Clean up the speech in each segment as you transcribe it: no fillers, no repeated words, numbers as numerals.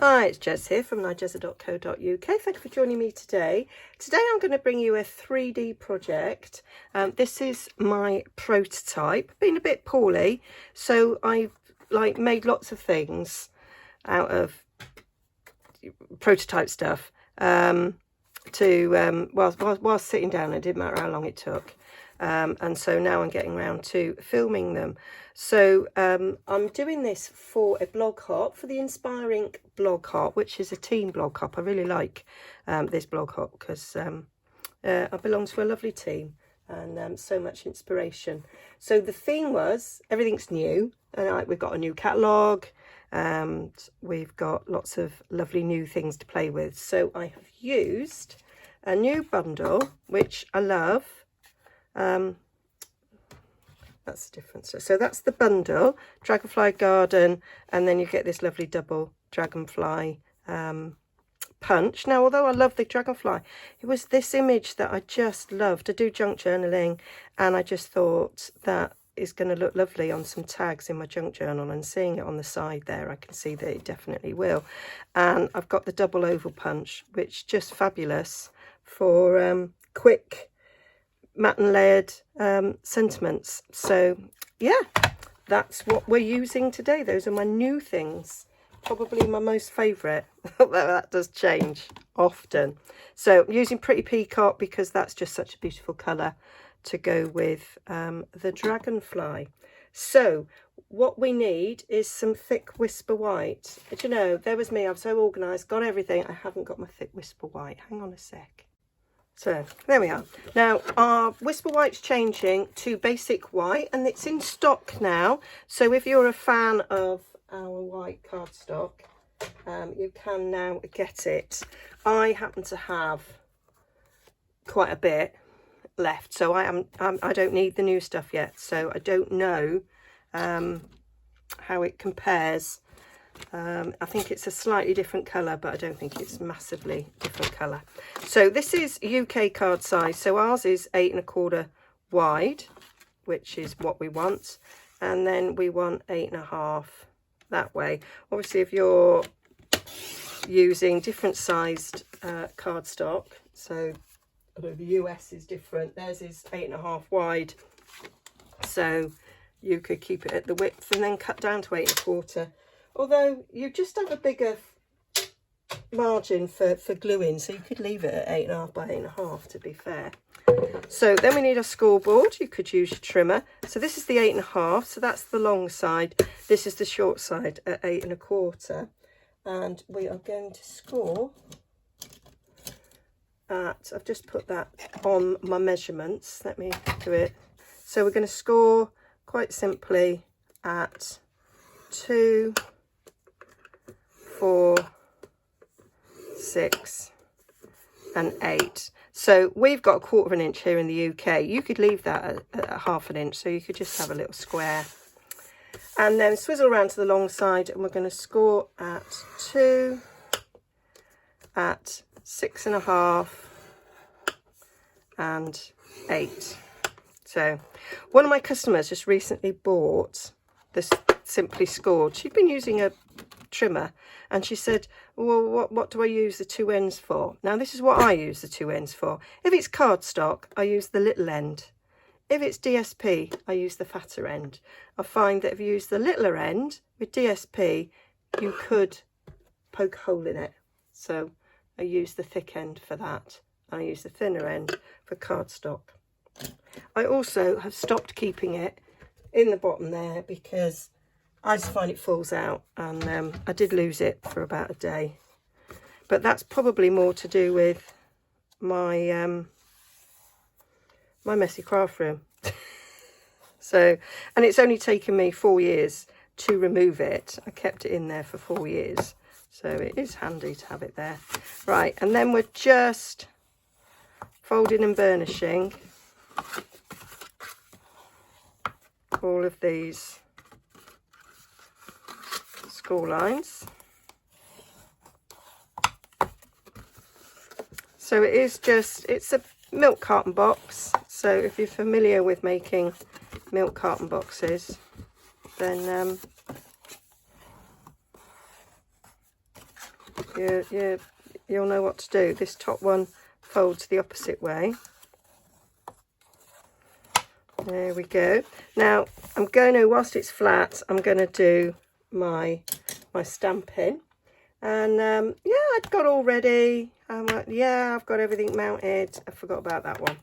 Hi, it's Jez here from Nigezza.co.uk. Thank you for joining me today. Today I'm going to bring you a 3D project. This is my prototype. Been a bit poorly, so I've made lots of things out of prototype stuff whilst sitting down. It didn't matter how long it took. And so now I'm getting around to filming them. So I'm doing this for a blog hop, for the Inspiring blog hop, which is a team blog hop. I really like this blog hop because I belong to a lovely team and so much inspiration. So the theme was everything's new, and we've got a new catalogue and we've got lots of lovely new things to play with. So I have used a new bundle, which I love. That's the difference. So that's the bundle, Dragonfly Garden, and then you get this lovely double Dragonfly punch. Now, although I love the Dragonfly, it was this image that I just loved. I do junk journaling, and I just thought that is going to look lovely on some tags in my junk journal, and seeing it on the side there, I can see that it definitely will. And I've got the double oval punch, which is just fabulous for quick matte and layered sentiments. So yeah, that's what we're using today. Those are my new things, probably my most favourite. That does change often. So I'm using Pretty Peacock because that's just such a beautiful colour to go with the Dragonfly. So what we need is some thick Whisper White. But you know, there was me, I'm so organised, got everything. I haven't got my thick Whisper White. Hang on a sec. So there we are. Now our Whisper White's changing to basic white, and it's in stock now. So if you're a fan of our white cardstock, you can now get it. I happen to have quite a bit left, so I don't need the new stuff yet. So I don't know how it compares. I think it's a slightly different colour, but I don't think it's massively different colour. So this is UK card size. So ours is 8 1/4 wide, which is what we want. And then we want 8 1/2 that way. Obviously, if you're using different sized cardstock, so the US is different. Theirs is 8 1/2 wide. So you could keep it at the width and then cut down to 8 1/4. Although you just have a bigger margin for gluing, so you could leave it at 8 1/2 by 8 1/2 to be fair. So then we need a scoreboard. You could use your trimmer. So this is the 8 1/2, so that's the long side. This is the short side at 8 1/4. And we are going to score at, I've just put that on my measurements. Let me do it. So we're going to score quite simply at 2, 4, 6 and 8. So we've got 1/4 inch here in the UK. You could leave that at 1/2 inch, so you could just have a little square. And then swizzle around to the long side, and we're going to score at 2, at 6 1/2 and 8. So one of my customers just recently bought this Simply Scored. She'd been using a trimmer, and she said, well, what do I use the two ends for? Now this is what I use the two ends for. If it's cardstock, I use the little end. If it's DSP, I use the fatter end. I find that if you use the littler end with DSP, you could poke a hole in it. So I use the thick end for that. I use the thinner end for cardstock. I also have stopped keeping it in the bottom there because I just find it falls out, and I did lose it for about a day. But that's probably more to do with my my messy craft room. So, and it's only taken me 4 years to remove it. I kept it in there for 4 years, so it is handy to have it there. Right, and then we're just folding and burnishing all of these score lines. So it is just, it's a milk carton box. So if you're familiar with making milk carton boxes, then you'll know what to do. This top one folds the opposite way. There we go. Now I'm going to, whilst it's flat, I'm going to do my stamping. And yeah, I'd got all ready. I'm like, yeah, I've got everything mounted. I forgot about that one.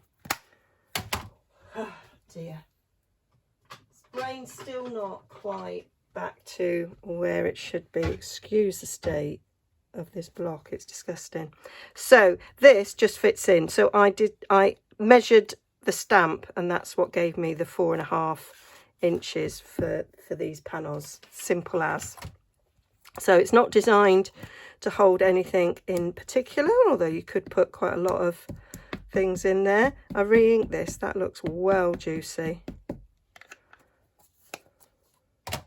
Oh dear. Brain's still not quite back to where it should be. Excuse the state of this block, it's disgusting. So this just fits in. So I measured the stamp, and that's what gave me the 4.5 inches for these panels. Simple as. So it's not designed to hold anything in particular, although you could put quite a lot of things in there. I re-inked this. That looks well juicy. I'm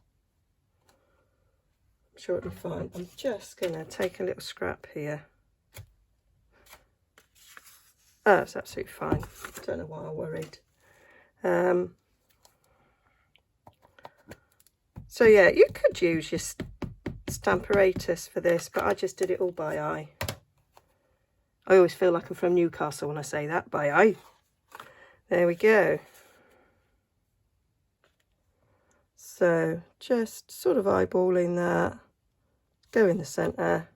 sure it'll be fine. I'm just going to take a little scrap here. Oh, it's absolutely fine. I don't know why I worried. So yeah, you could use your Stamparatus for this, but I just did it all by eye. I always feel like I'm from Newcastle when I say that, by eye. There we go. So just sort of eyeballing that, go in the centre.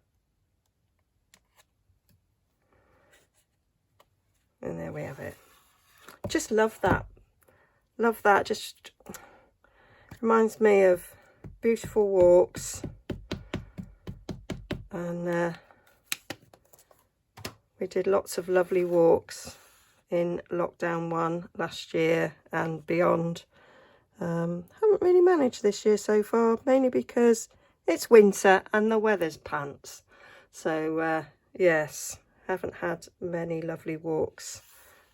And there we have it. Just love that. Love that. Just reminds me of beautiful walks. And we did lots of lovely walks in lockdown 1 last year and beyond. Haven't really managed this year so far, mainly because it's winter and the weather's pants. So yes, haven't had many lovely walks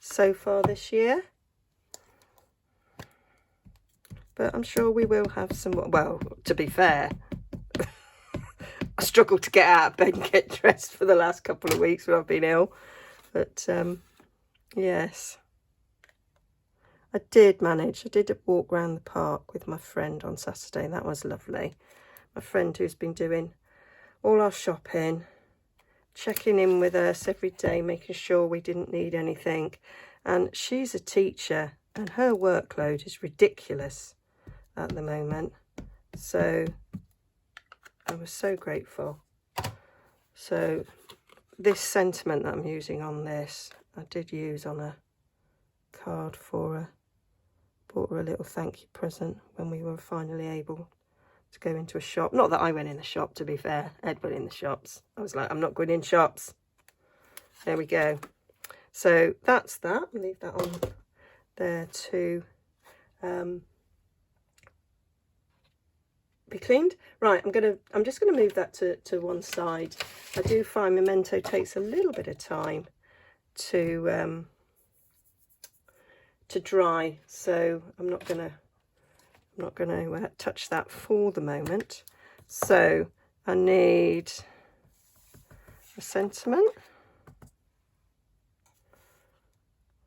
so far this year, but I'm sure we will have some. Well, to be fair, I struggled to get out of bed and get dressed for the last couple of weeks when I've been ill, but yes, I did manage. I did a walk around the park with my friend on Saturday, and that was lovely. My friend who's been doing all our shopping, checking in with us every day, making sure we didn't need anything. And she's a teacher and her workload is ridiculous at the moment. So I was so grateful. So this sentiment that I'm using on this, I did use on a card for her. Bought her a little thank you present when we were finally able to go into a shop. Not that I went in the shop, to be fair. Ed went in the shops. I was like, I'm not going in shops. There we go. So that's that. I'll leave that on there to be cleaned. Right, I'm just gonna move that to one side. I do find Memento takes a little bit of time to dry, so I'm not gonna touch that for the moment. So I need a sentiment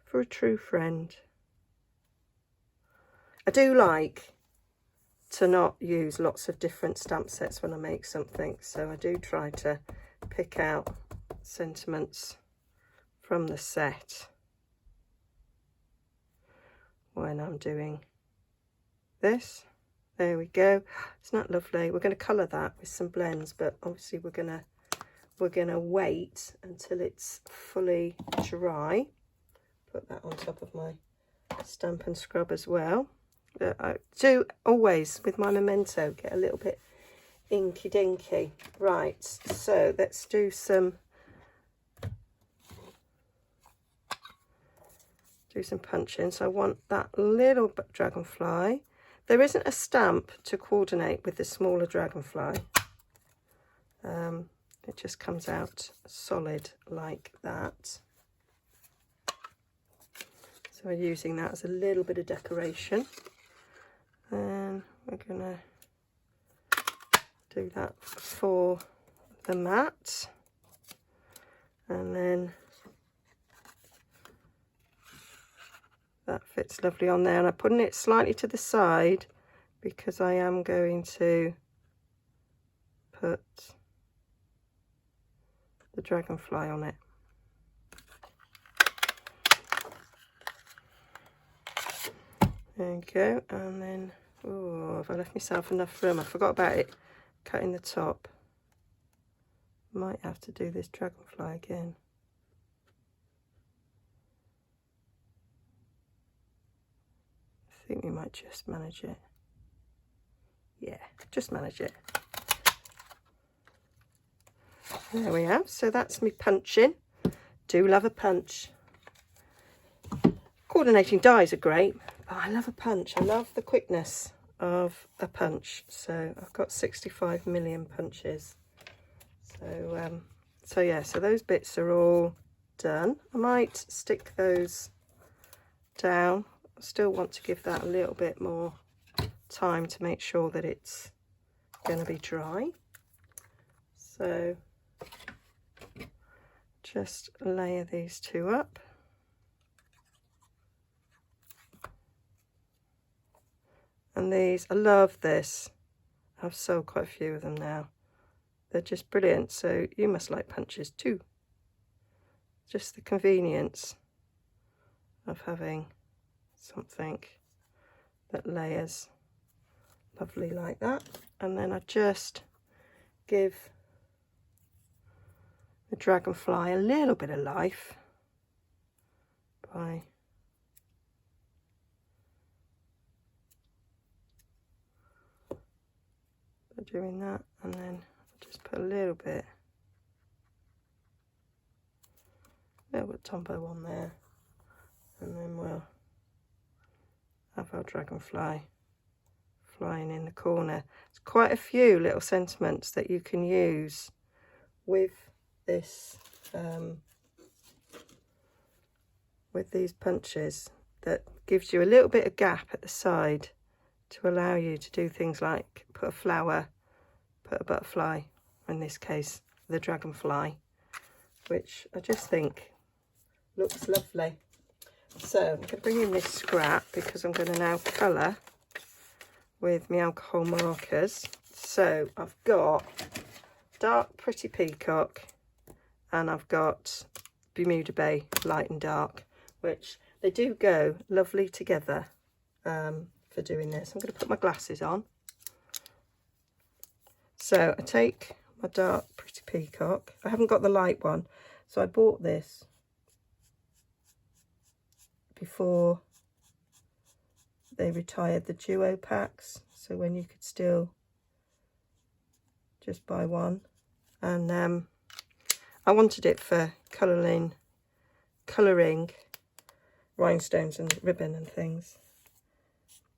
for a true friend. I do like to not use lots of different stamp sets when I make something, so I do try to pick out sentiments from the set when I'm doing this. There we go. Isn't that lovely? We're going to colour that with some blends, but obviously we're gonna wait until it's fully dry. Put that on top of my stamp and scrub as well. I do always with my Memento get a little bit inky dinky. Right, so let's do some punching. So I want that little dragonfly. There isn't a stamp to coordinate with the smaller dragonfly. It just comes out solid like that. So we're using that as a little bit of decoration. And we're gonna do that for the mat. And then that fits lovely on there. And I'm putting it slightly to the side because I am going to put the dragonfly on it. There you go, and then, oh, have I left myself enough room? I forgot about it, cutting the top. Might have to do this dragonfly again. I think we might just manage it. Yeah, just manage it. There we have. So that's me punching. Do love a punch. Coordinating dies are great, but I love a punch. I love the quickness of a punch. So I've got 65 million punches. So yeah, so those bits are all done. I might stick those down. I still want to give that a little bit more time to make sure that it's going to be dry. So just layer these two up. And these, I love this. I've sold quite a few of them now. They're just brilliant. So you must like punches too. Just the convenience of having something that layers lovely like that. And then I just give the dragonfly a little bit of life by doing that, and then I'll just put a little bit Tombow on there, and then we'll have our dragonfly flying in the corner. There's quite a few little sentiments that you can use with this, with these punches, that gives you a little bit of gap at the side to allow you to do things like put a flower, put a butterfly, in this case the dragonfly, which I just think looks lovely. So I'm going to bring in this scrap because I'm going to now colour with my alcohol markers. So I've got dark Pretty Peacock and I've got Bermuda Bay Light and Dark, which they do go lovely together for doing this. I'm going to put my glasses on. So I take my dark Pretty Peacock. I haven't got the light one, so I bought this before they retired the duo packs, so when you could still just buy one. And I wanted it for colouring rhinestones and ribbon and things.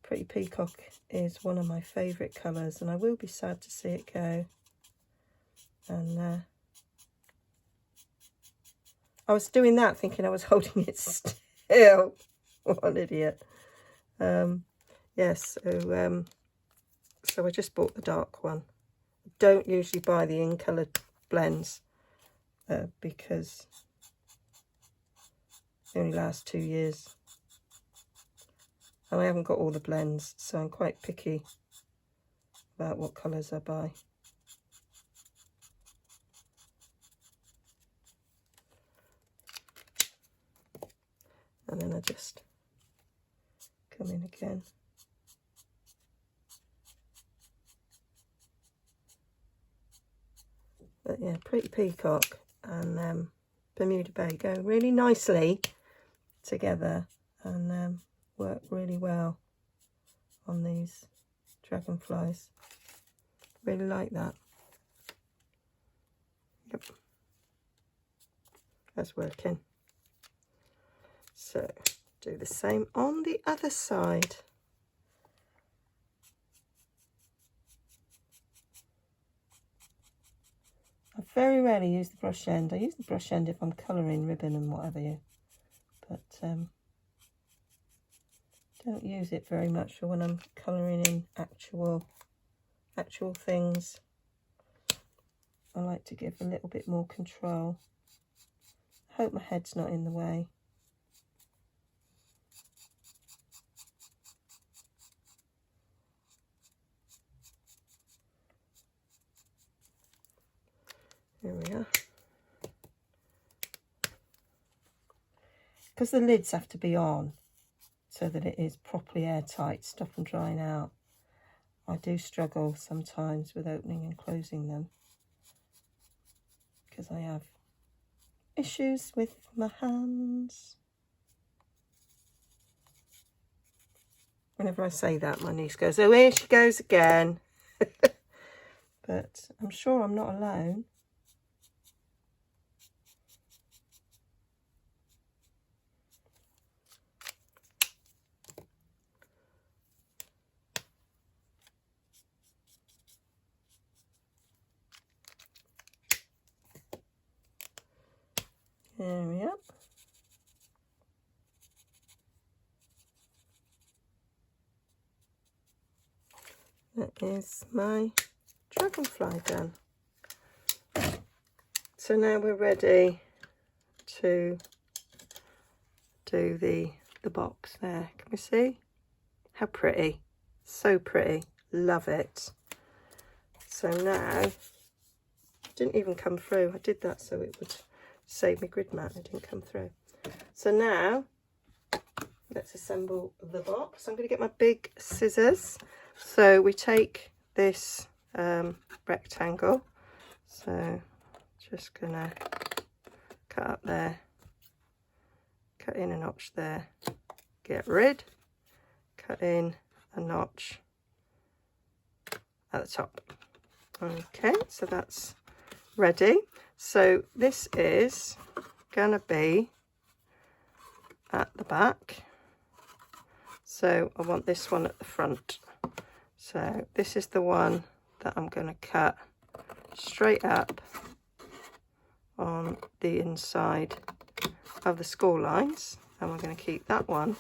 Pretty Peacock is one of my favourite colours, and I will be sad to see it go. And I was doing that thinking I was holding it still. What an idiot. Yes, so I just bought the dark one. I don't usually buy the in-coloured blends because they only last 2 years. And I haven't got all the blends, so I'm quite picky about what colours I buy. And then I just come in again. But yeah, Pretty Peacock and Bermuda Bay go really nicely together and work really well on these dragonflies. Really like that. Yep, that's working. So do the same on the other side. I very rarely use the brush end. I use the brush end if I'm colouring ribbon and whatever you, but don't use it very much for when I'm colouring in actual things. I like to give a little bit more control. I hope my head's not in the way. There we are. because the lids have to be on so that it is properly airtight, stop them drying out. I do struggle sometimes with opening and closing them because I have issues with my hands. Whenever I say that, my niece goes, oh, here she goes again. But I'm sure I'm not alone. There we are. That is my dragonfly done. So now we're ready to do the box there. Can we see? How pretty. So pretty. Love it. So now, didn't even come through. I did that so it would save me grid mat. It didn't come through. So now, let's assemble the box. I'm going to get my big scissors. So we take this rectangle. So just going to cut up there. Cut in a notch there. Get rid. Cut in a notch at the top. Okay, so that's ready. So this is gonna be at the back. So I want this one at the front. So this is the one that I'm gonna cut straight up on the inside of the score lines. And we're gonna keep that one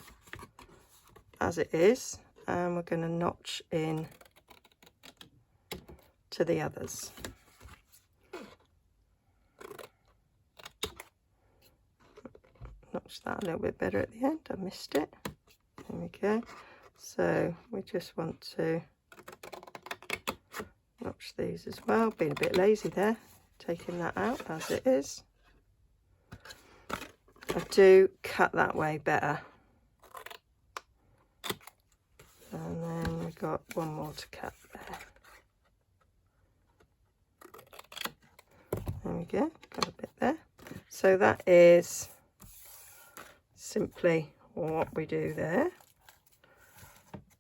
as it is. And we're gonna notch in to the others. Notch that a little bit better at the end. I missed it. There we go. So we just want to notch these as well. Being a bit lazy there, taking that out as it is. I do cut that way better. And then we've got one more to cut there. There we go, got a bit there. So that is simply what we do there.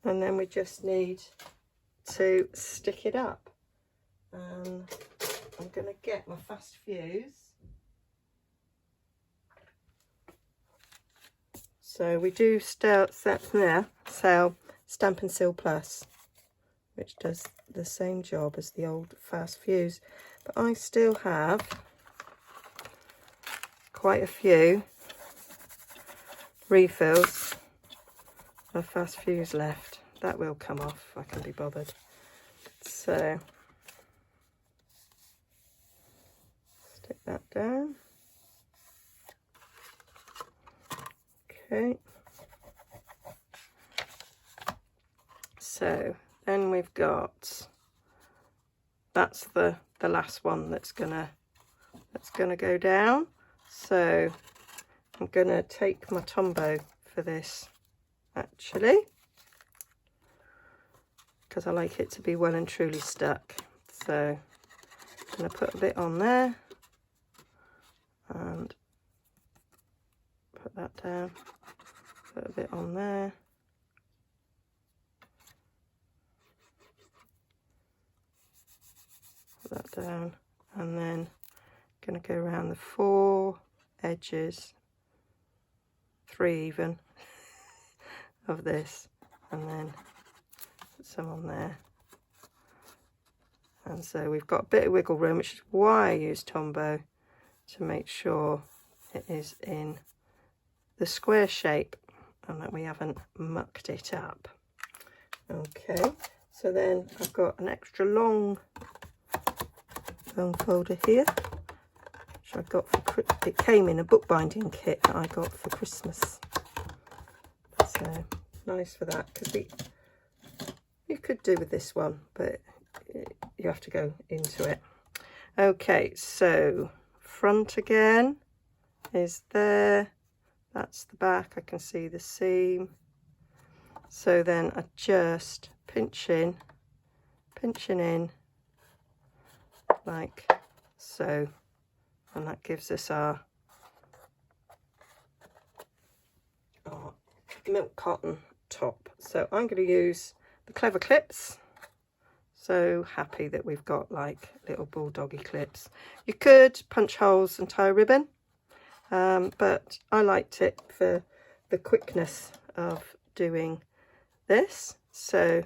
And then we just need to stick it up. And I'm going to get my fast fuse. So we do sell Stamp and Seal Plus, which does the same job as the old fast fuse. But I still have quite a few refills of fast fuse left. That will come off, I can be bothered. So stick that down. Okay. So then we've got, that's the last one that's gonna go down. So I'm gonna take my Tombow for this actually, because I like it to be well and truly stuck. So I'm gonna put a bit on there and put that down, put a bit on there. That down, and then going to go around the 4 edges, 3 even, of this, and then put some on there. And so we've got a bit of wiggle room, which is why I use Tombow, to make sure it is in the square shape and that we haven't mucked it up. Okay, so then I've got an extra long foam folder here, which I got for, it came in a bookbinding kit that I got for Christmas. So nice for that, because you could do with this one, but you have to go into it. Okay, so front again is there, That's the back. I can see the seam. So then I just pinching in like so, and that gives us our milk cotton top. So I'm going to use the clever clips. So happy that we've got like little bulldoggy clips. You could punch holes and tie a ribbon, but I liked it for the quickness of doing this. So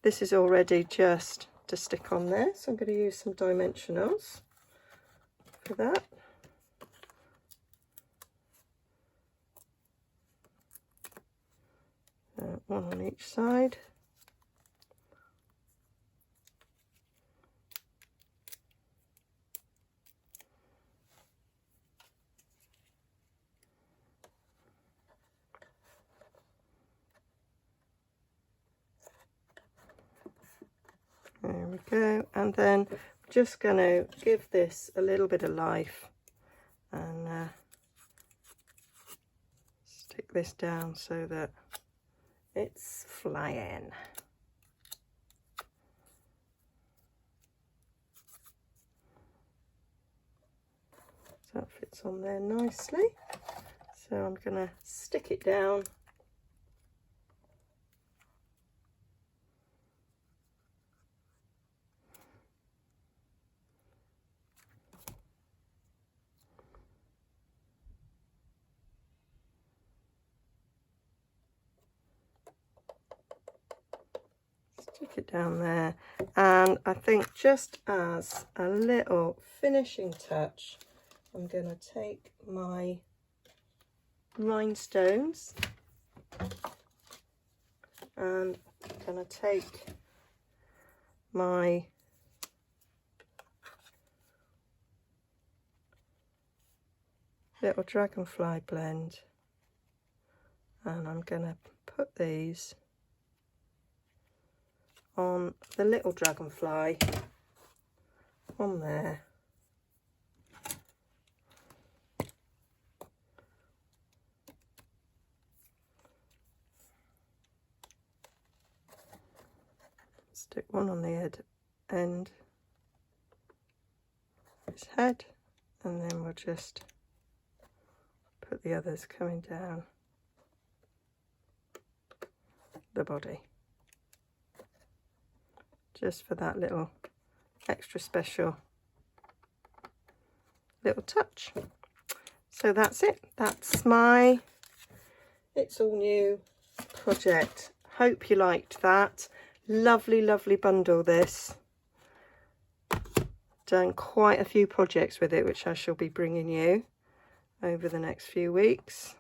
this is all ready just to stick on there. So I'm going to use some dimensionals for that. One on each side. There we go, and then I'm just going to give this a little bit of life and stick this down so that it's flying. So that fits on there nicely. So I'm going to stick it down. Stick it down there, and I think just as a little finishing touch, I'm going to take my rhinestones and I'm going to take my little Dragonfly blend, and I'm going to put these on the little Dragonfly on there. Stick one on the end of his head, and then we'll just put the others coming down the body, just for that little extra special little touch. So that's it. That's my It's All New project. Hope you liked that. Lovely, lovely bundle this. Done quite a few projects with it, which I shall be bringing you over the next few weeks.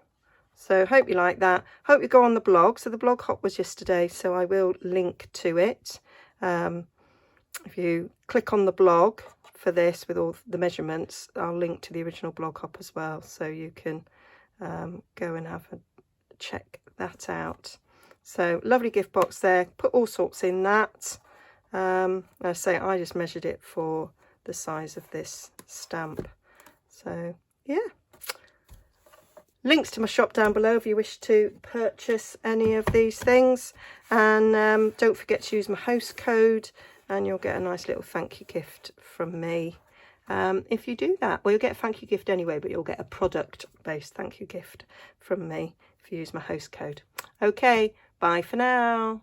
So hope you like that. Hope you go on the blog. So the blog hop was yesterday, so I will link to it. If you click on the blog for this with all the measurements, I'll link to the original blog hop as well, so you can go and have a check that out. So lovely gift box there. Put all sorts in that. I say I just measured it for the size of this stamp. So yeah. Links to my shop down below if you wish to purchase any of these things, and don't forget to use my host code and you'll get a nice little thank you gift from me. If you do that, well, you'll get a thank you gift anyway, but you'll get a product based thank you gift from me if you use my host code. Okay, bye for now.